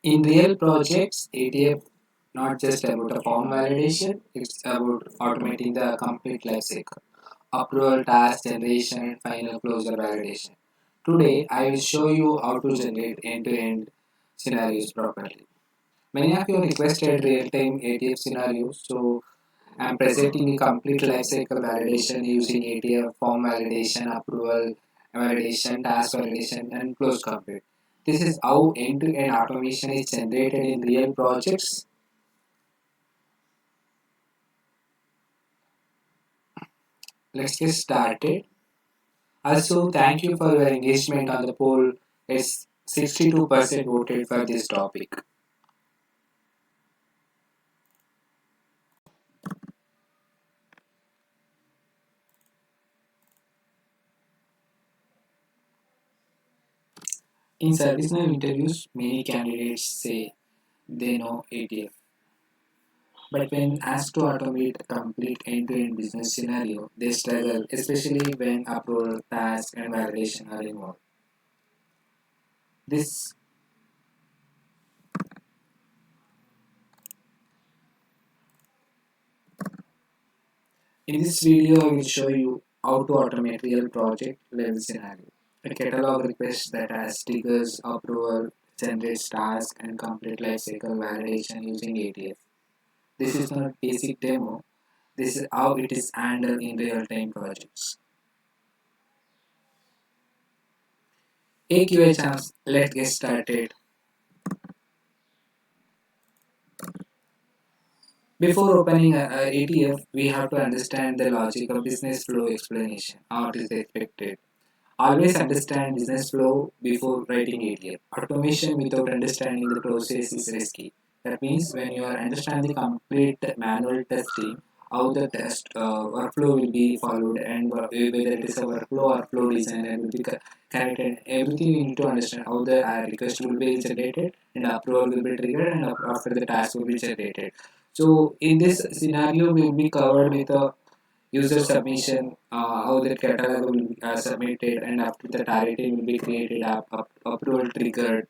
In real projects, ATF not just about a form validation, it's about automating the complete life cycle, approval, task generation, and final closure validation. Today, I will show you how to generate end-to-end scenarios properly. Many of you requested real-time ATF scenarios, so I'm presenting a complete lifecycle validation using ATF form validation, approval validation, task validation, and close complete. This is how end-to-end automation is generated in real projects. Let's get started. Also, thank you for your engagement on the poll. It's 62% voted for this topic. In ServiceNow interviews, many candidates say they know ATF. But when asked to automate a complete end-to-end business scenario, they struggle, especially when approval, task, and validation are involved. This In this video, I will show you how to automate real project level scenario. A catalog request that has triggers, approval, generates task, and complete lifecycle validation using ATF. This is not basic demo. This is how it is handled in real-time projects. AQA chance. Let's get started. Before opening a ATF, we have to understand the logic of business flow explanation, how it is expected. Always understand business flow before writing ATF. Automation without understanding the process is risky. That means when you are understanding the complete manual testing, how the test workflow will be followed and whether it is a workflow or flow design and will be connected. Everything you need to understand how the request will be generated and approval will be triggered and after the task will be generated. So in this scenario, we will be covered with a user submission, how the catalog will be submitted, and after the targeting will be created, approval triggered,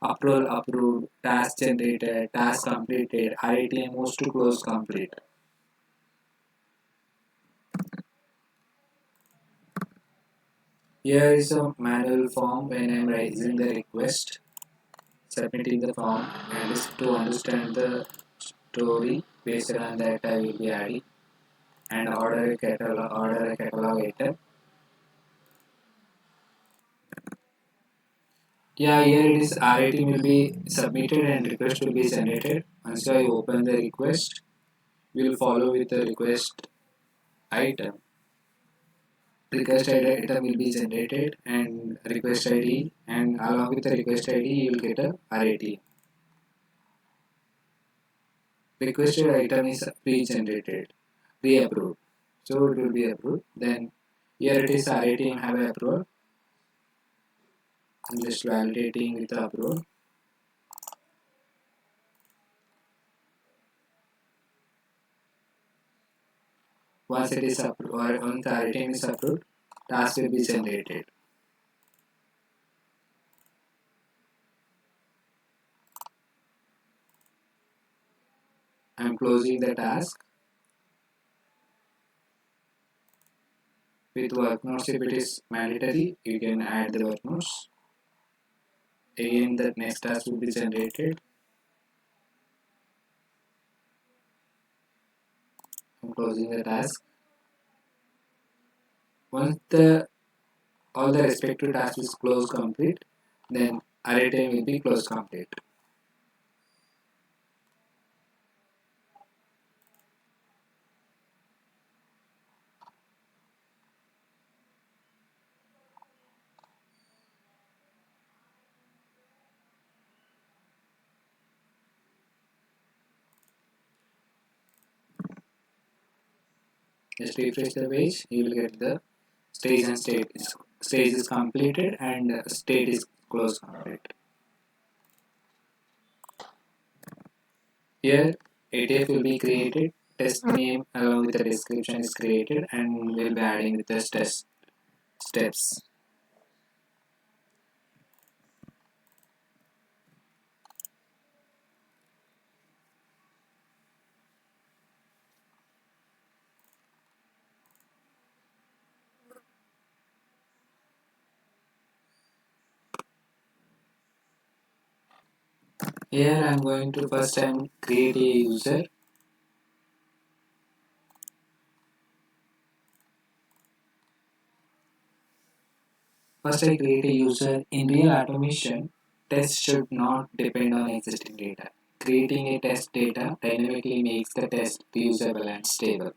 approval approved, task generated, task completed, RITM moves to close complete. Here is a manual form when I am raising the request, submitting the form, and is to understand the story. Based on that, I will be adding and order a catalog item. Yeah, here it is. RIT will be submitted and request will be generated. Once I open the request, we will follow with the request item. Request item will be generated and request ID, and along with the request ID, you will get a RIT. Requested item is pre-generated, pre-approved. So it will be approved. Then here it is RIT have approval. I'm just validating with the approval. Once it is approved, or once the item is approved, task will be generated. I am closing the task. With work notes, if it is mandatory, you can add the work notes. Again, the next task will be generated. I'm closing the task. Once all the respective tasks is closed complete, then array time will be closed complete. Just refresh the page, you will get the stage is completed and state is closed complete. Here ATF will be created, test name along with the description is created, and we'll be adding with the test steps. Here I'm going to first time create a user. First I create a user. In real automation, tests should not depend on existing data. Creating a test data dynamically makes the test reusable and stable.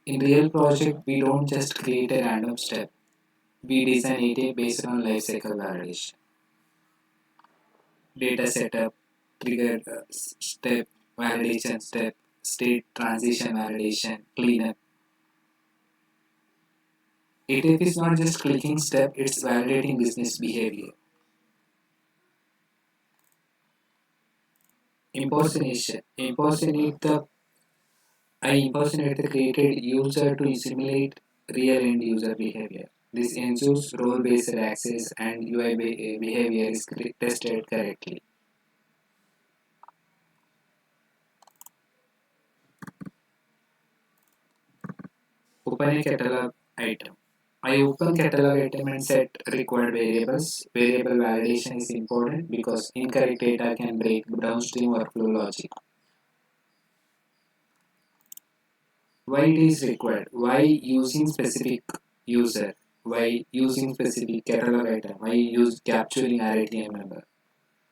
In real project, we don't just create a random step. We design it based on lifecycle validation. Data setup, trigger step, validation step, state transition validation, cleanup. ATF is not just clicking step, it's validating business behavior. Impersonation. I impersonate the created user to simulate real end user behavior. This ensures role-based access and UI behavior is tested correctly. Open a catalog item. I open catalog item and set required variables. Variable validation is important because incorrect data can break downstream workflow logic. Why it is required? Why using specific user? Why using specific catalog item? Why use capturing RITM number?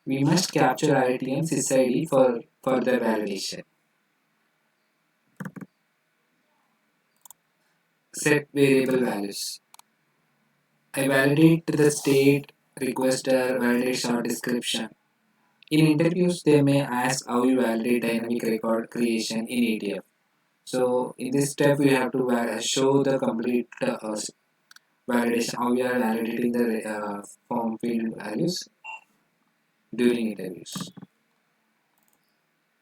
We must capture RITM SysID for further validation. Set variable values. I validate the state, requester, validate short description. In interviews, they may ask how you validate dynamic record creation in ATF. So in this step, we have to show the complete validation, how we are validating the form field values during interviews.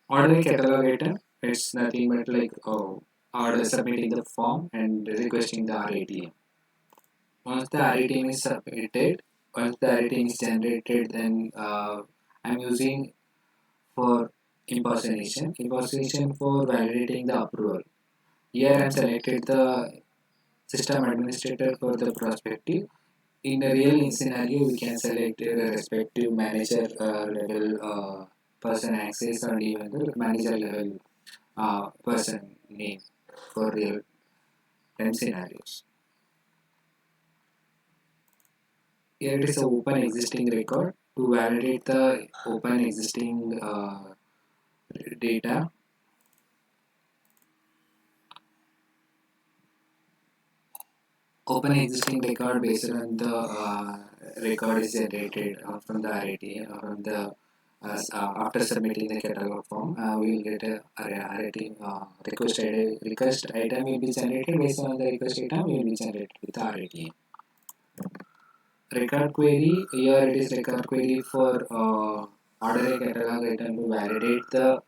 Order a catalog item, it's nothing but like order submitting the form and requesting the RATM. Once the RATM is submitted, once the RATM is generated, then I'm using for impersonation for validating the approval. Here I'm selected the system administrator for the perspective. In a real scenario, we can select the respective manager level person access or even the manager level person name for real time scenarios. Here it is a open existing record to validate the open existing data. Open existing record based on the record is generated from the RIT from the after submitting the catalog form, we will get a RIT request item will be generated based on the request item will be generated with RIT. Record query, here it is record query for order a catalog item to validate the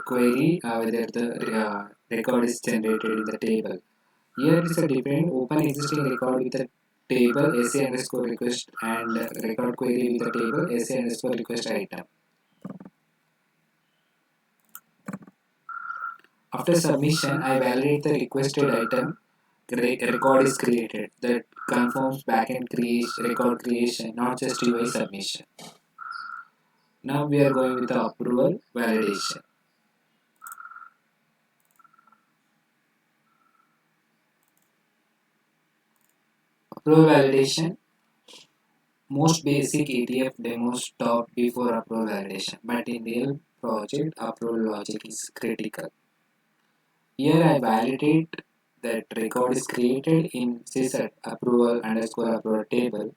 query whether the record is generated in the table. Here it is a different open existing record with a table SA underscore request and record query with a table SA underscore request item. After submission, I validate the requested item. Record is created that confirms backend record creation, not just UI submission. Now we are going with the approval validation. Approval validation. Most basic ATF demos stop before approval validation, but in real project, approval logic is critical. Here I validate that record is created in sysad approval underscore approval table.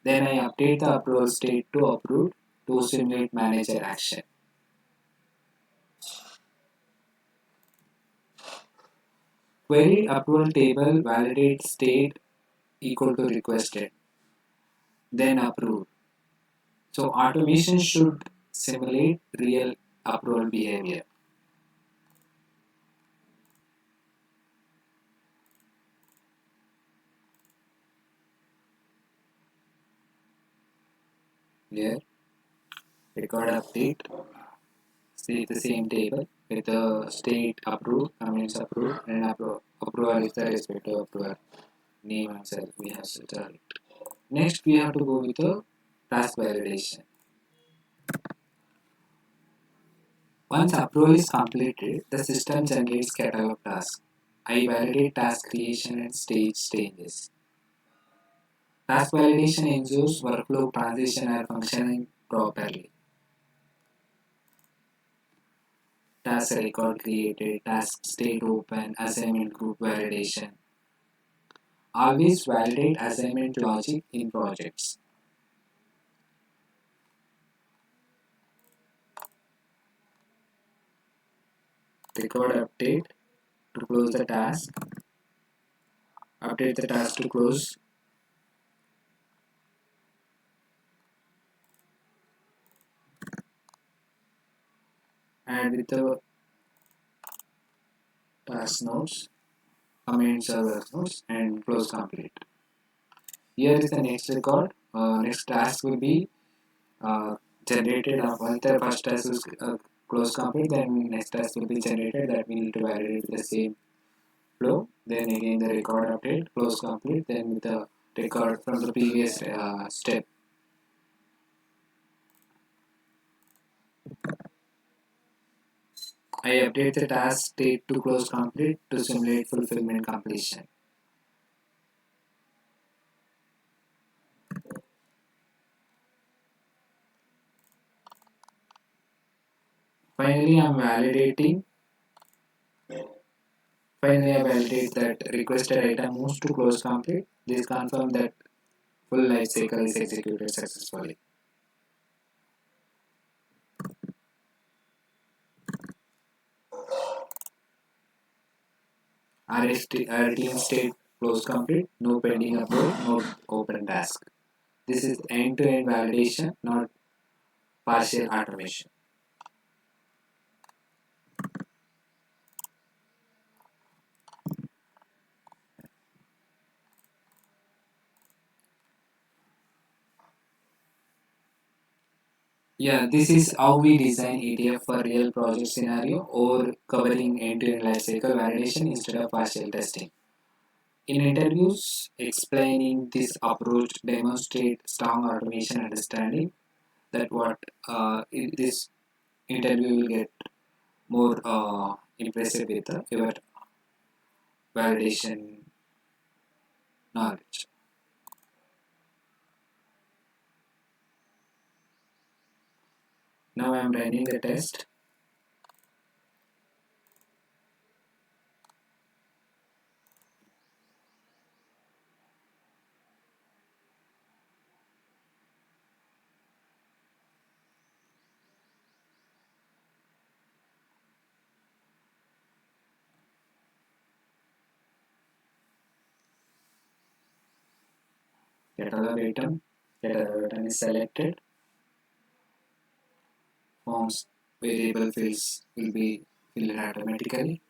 Then I update the approval state to approved to simulate manager action. Query approval table validate state equal to requested, then approved. So automation should simulate real approval behavior. Here, record update, see the same table with the state approved, comments approved, and approval is the respective approval name and self we have set it. Next, we have to go with the task validation. Once approval is completed, the system generates catalog tasks. I validate task creation and stage changes. Task validation ensures workflow transition are functioning properly. Task record created, task state open, assignment group validation. Always validate assignment logic in projects. Record update to close the task. Update the task to close. Add with the task notes, command server notes, and close complete. Here is the next record. Next task will be generated once the first task is close complete. Then next task will be generated that we need to validate the same flow. Then again the record update, close complete. Then with the record from the previous step. I update the task state to close complete to simulate fulfillment completion. Finally, I validate that requested item moves to close complete. This confirms that full life cycle is executed successfully. RTM state close complete, no pending upload, no open task. This is end-to-end validation, not partial automation. Yeah, this is how we design ATF for real project scenario or covering end-to-end lifecycle validation instead of partial testing. In interviews, explaining this approach demonstrate strong automation understanding that what this interview will get more impressive with your validation knowledge. Now I am running the test. Get is selected. Forms variable fields will be filled automatically.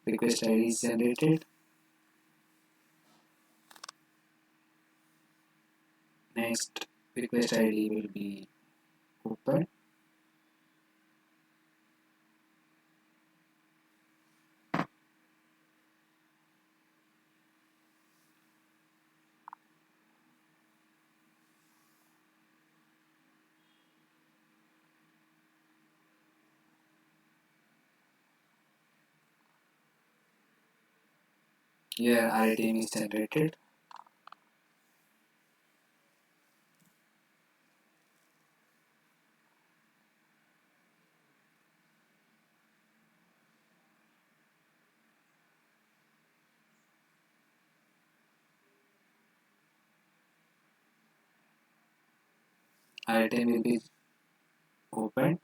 Request ID is generated. Next request ID will be open. Here RITM is generated. RITM will be open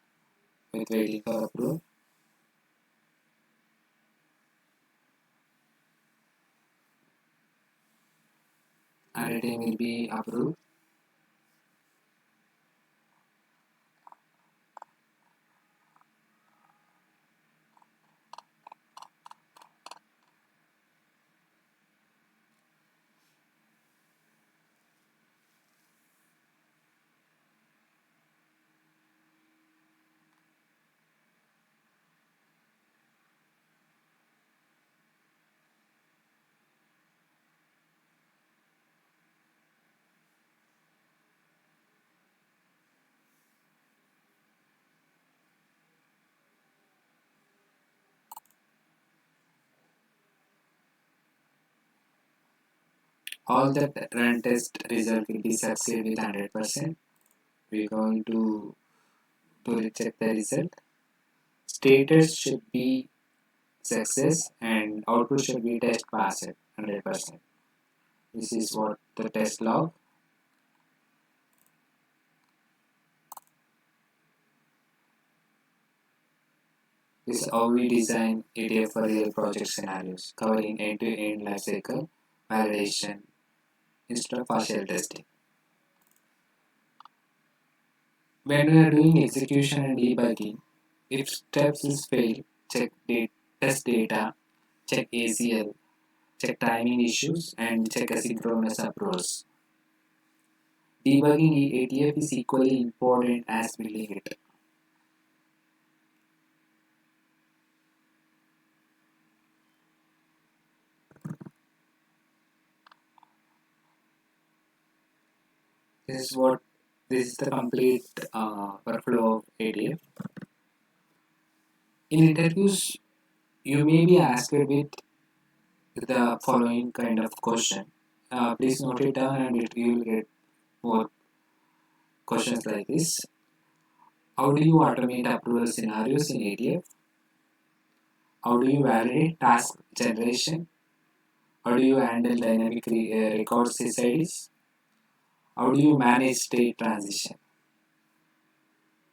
with waiting for approval. RITM will be approved. All the run test result will be succeed with 100%. We're going to check the result. Status should be success and output should be test passed 100%. This is what the test log. This is how we design ATF for real project scenarios, covering end-to-end lifecycle validation instead of partial testing. When we are doing execution and debugging, if steps is failed, check test data, check ACL, check timing issues, and check asynchronous approvals. Debugging ATF is equally important as building it. This is what this is the complete workflow of ATF. In interviews, you may be asked with the following kind of question. Please note it down and you will get more questions like this. How do you automate approval scenarios in ATF? How do you validate task generation? How do you handle dynamic record SIDs? How do you manage state transition?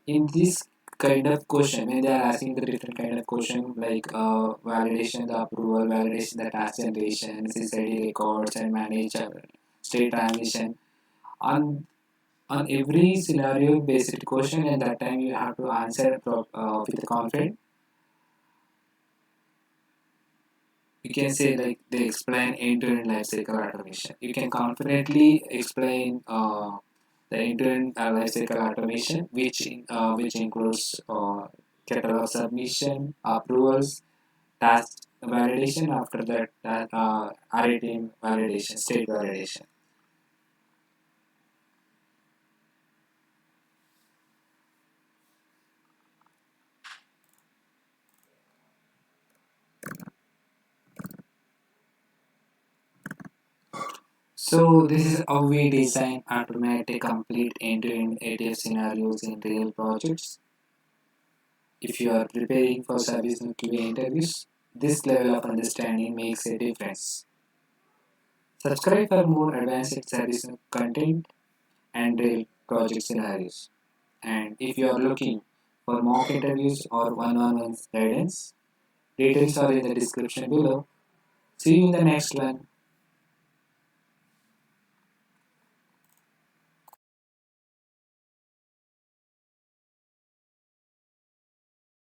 In this kind of question, when they are asking the different kind of question like validation, the approval, validation, the task generation, SID records, and manage state transition, on every scenario based question, and that time you have to answer with confidence. You can say like they explain end-to-end lifecycle automation. You can confidently explain the end-to-end lifecycle automation, which includes catalog submission, approvals, task validation. After that, RITM validation, state validation. So this is how we design automatic complete end-to-end ATF scenarios in real projects. If you are preparing for ServiceNow QA interviews, this level of understanding makes a difference. Subscribe for more advanced ServiceNow content and real project scenarios. And if you are looking for mock interviews or one-on-one guidance, details are in the description below. See you in the next one.